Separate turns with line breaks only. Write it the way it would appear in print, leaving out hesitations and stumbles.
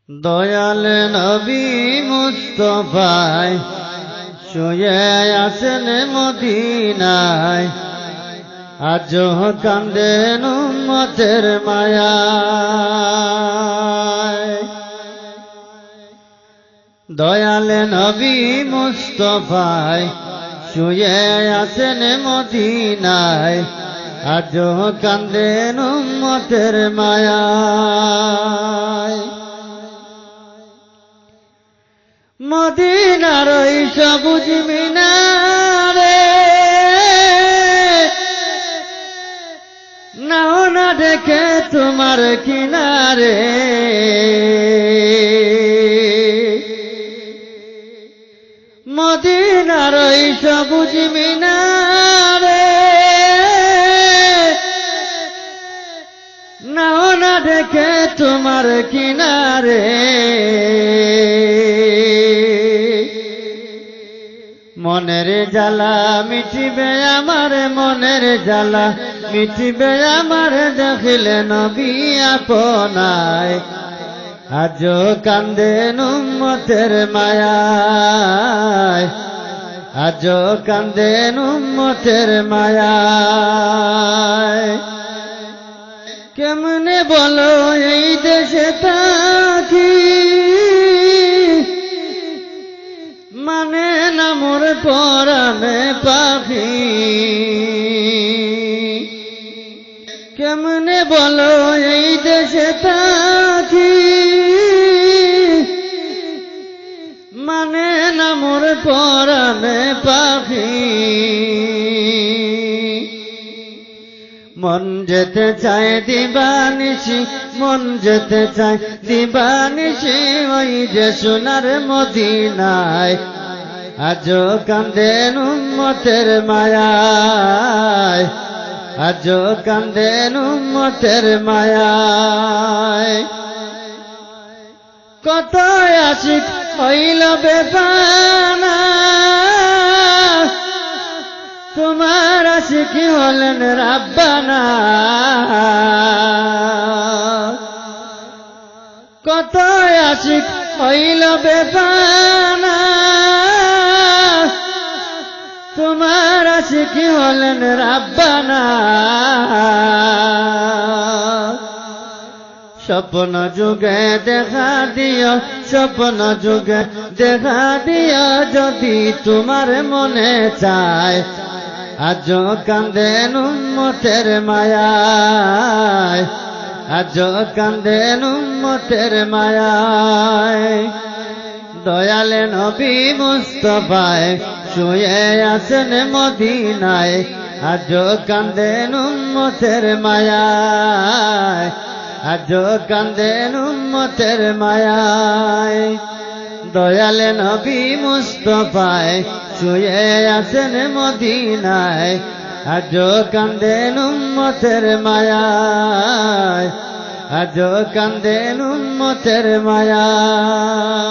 দয়াল নবী মুস্তাফায় শুয়ে আছেন মদিনায়, আজও কান্দেন উম্মতের মায়ায়। দয়াল নবী মুস্তাফায় শুয়ে আছেন মদিনায়, আজও কান্দেন উম্মতের মায়ায়। মদিনার ওই সবুজ মিনারে নাও না দেখে তোমার কিনারে, মদিনার ওই সবুজ মিনারে নাও না দেখে তোমার কিনারে। মনের জ্বালা মিটিবে আমার, মনের জ্বালা মিটিবে আমার, দেখিলে নবী আপনায়, আজও কান্দেন উম্মতের মায়ায়, আজও কান্দেন উম্মতের মায়ায়। কেমনে বলো এই দেশে থাকি, মানে না মোর পরাণে পাখি। কেমনে বলো এই দেশে থাকি, মানে না মোর পরাণে পাখি। মন যেতে চায় দিবানিশি, মন যেতে চায় দিবানিশি, ওই যে সোনার মদিনায়, আজও কান্দেন উম্মতের মায়ায়, আজও কান্দেন উম্মতের মায়ায়। কত আশিক হইল বেপানা, তোমার আশিকি হলেন রাব্বানা। কত আশিক হইল বেপানা, তোমার আশিকি হলেন রাব্বানা। স্বপ্ন যুগে দেখা দিও, স্বপ্ন যুগে দেখা দিও, যদি তোমার মনে চায়, আজও কান্দেন উম্মতের মায়ায়, আজও কান্দেন উম্মতের মায়ায়। দয়াল নবী মুস্তাফায় শুয়ে আছেন মদিনায়, আজও কান্দেন উম্মতের মায়ায়, আজও কান্দেন উম্মতের মায়ায়। দয়াল নবী মুস্তাফায় শুয়ে আছেন মদিনায়, আজও কান্দেন উম্মতের মায়ায়, আজও কান্দেন উম্মতের মায়ায়।